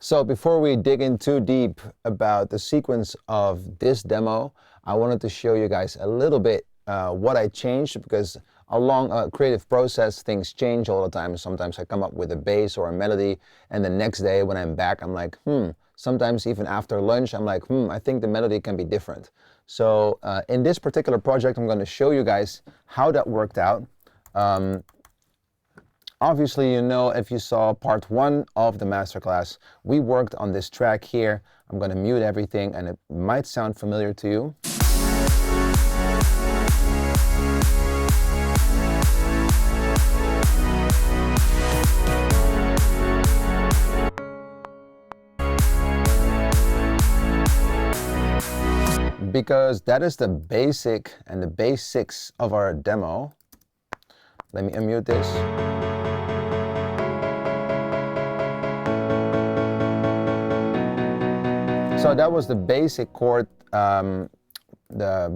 So before we dig in too deep about the sequence of this demo, I wanted to show you guys a little bit what I changed, because along a creative process, things change all the time. Sometimes I come up with a bass or a melody, and the next day when I'm back, I'm like, Sometimes even after lunch, I'm like, I think the melody can be different. So in this particular project, I'm going to show you guys how that worked out. Obviously, you know, if you saw part 1 of the masterclass, we worked on this track here. I'm going to mute everything, and it might sound familiar to you. Because that is the basic and the basics of our demo. Let me unmute this. So that was the basic chord, the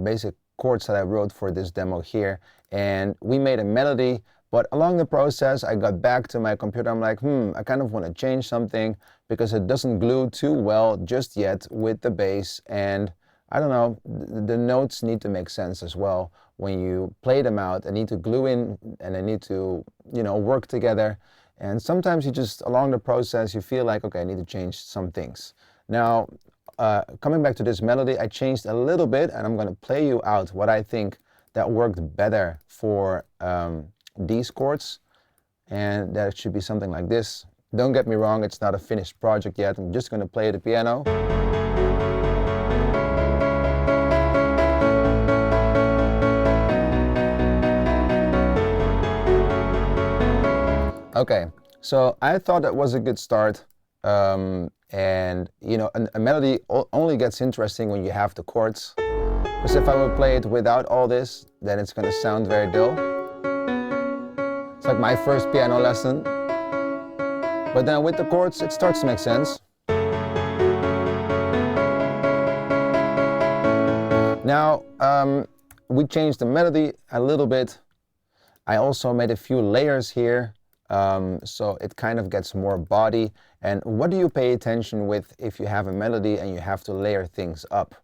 basic chords that I wrote for this demo here. And we made a melody, but along the process, I got back to my computer. I'm like, I kind of want to change something because it doesn't glue too well just yet with the bass. And I don't know, the notes need to make sense as well. When you play them out, they need to glue in and they need to, work together. And sometimes you just, along the process, you feel like, okay, I need to change some things. Now, coming back to this melody, I changed a little bit, and I'm going to play you out what I think that worked better for these chords. And that should be something like this. Don't get me wrong, it's not a finished project yet. I'm just going to play the piano. Okay, so I thought that was a good start. And a melody only gets interesting when you have the chords. Because if I would play it without all this, then it's going to sound very dull. It's like my first piano lesson. But then with the chords, it starts to make sense. Now, we changed the melody a little bit. I also made a few layers here. So it kind of gets more body. And what do you pay attention with if you have a melody and you have to layer things up?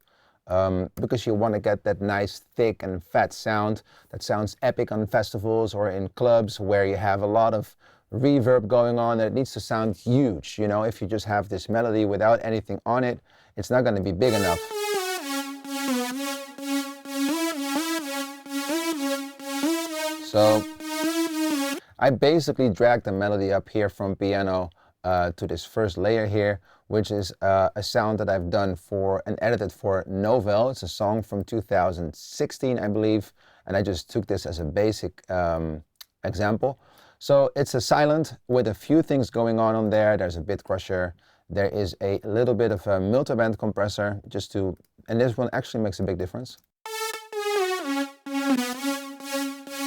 Because you want to get that nice thick and fat sound that sounds epic on festivals or in clubs where you have a lot of reverb going on, and it needs to sound huge. If you just have this melody without anything on it, it's not going to be big enough. So I basically dragged the melody up here from piano to this first layer here, which is a sound that I've done and edited for Novel. It's a song from 2016, I believe, and I just took this as a basic example. So it's a silent with a few things going on there. There's a bit crusher. There is a little bit of a multiband compressor, and this one actually makes a big difference.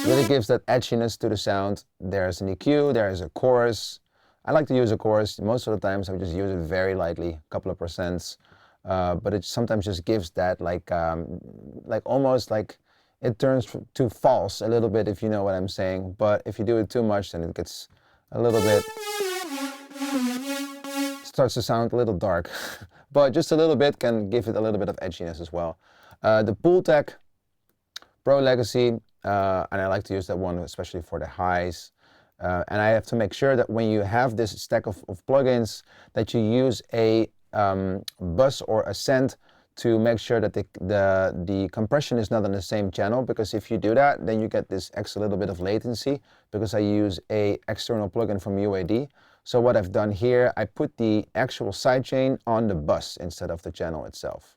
Really gives that edginess to the sound. There's an EQ, there's a chorus. I like to use a chorus. Most of the times I just use it very lightly, a couple of percents. But it sometimes just gives that like almost like it turns to false a little bit, if you know what I'm saying. But if you do it too much, then it gets a little bit, starts to sound a little dark. But just a little bit can give it a little bit of edginess as well. The Pultec Pro Legacy, and I like to use that one especially for the highs. And I have to make sure that when you have this stack of plugins, that you use a bus or a send to make sure that the compression is not on the same channel, because if you do that, then you get this extra little bit of latency, because I use a external plugin from UAD. So what I've done here, I put the actual sidechain on the bus instead of the channel itself.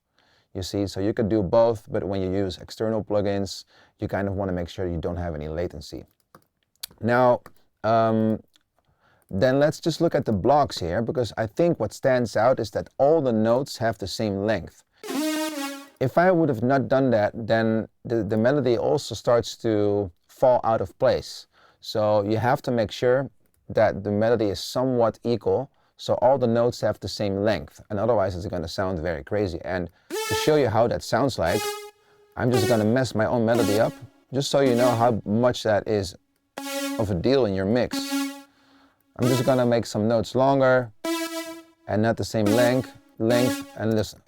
You see, so you could do both, but when you use external plugins, you kind of want to make sure you don't have any latency. Now, then let's just look at the blocks here, because I think what stands out is that all the notes have the same length. If I would have not done that, then the melody also starts to fall out of place. So you have to make sure that the melody is somewhat equal, so all the notes have the same length, and otherwise it's going to sound very crazy. And to show you how that sounds like, I'm just going to mess my own melody up, just so you know how much that is of a deal in your mix. I'm just going to make some notes longer, and not the same length, and listen.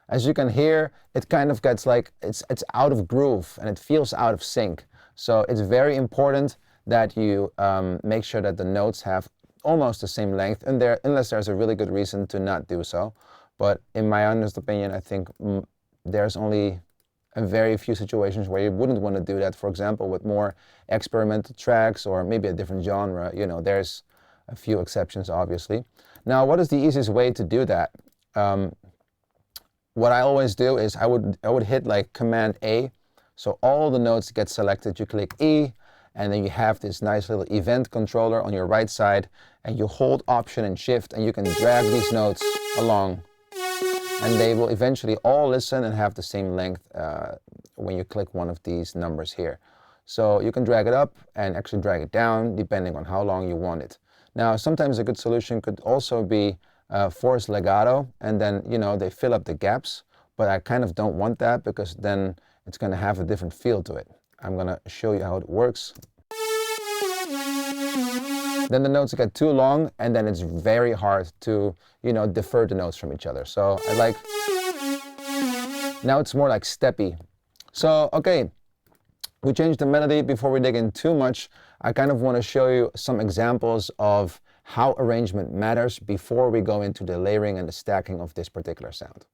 As you can hear, it kind of gets like, it's out of groove and it feels out of sync. So it's very important that you make sure that the notes have almost the same length, and unless there's a really good reason to not do so. But in my honest opinion, I think there's only a very few situations where you wouldn't want to do that. For example, with more experimental tracks or maybe a different genre, you know, there's a few exceptions, obviously. Now, what is the easiest way to do that? What I always do is I would hit like Command A, so all the notes get selected. You click E, and then you have this nice little event controller on your right side, and you hold Option and Shift, and you can drag these notes along, and they will eventually all listen and have the same length when you click one of these numbers here. So you can drag it up and actually drag it down depending on how long you want it. Now, sometimes a good solution could also be force legato, and then, you know, they fill up the gaps, but I kind of don't want that because then it's going to have a different feel to it. I'm going to show you how it works. Then the notes get too long, and then it's very hard to, you know, defer the notes from each other. So I like, now it's more like steppy. So, okay, we changed the melody. Before we dig in too much, I kind of want to show you some examples of how arrangement matters before we go into the layering and the stacking of this particular sound.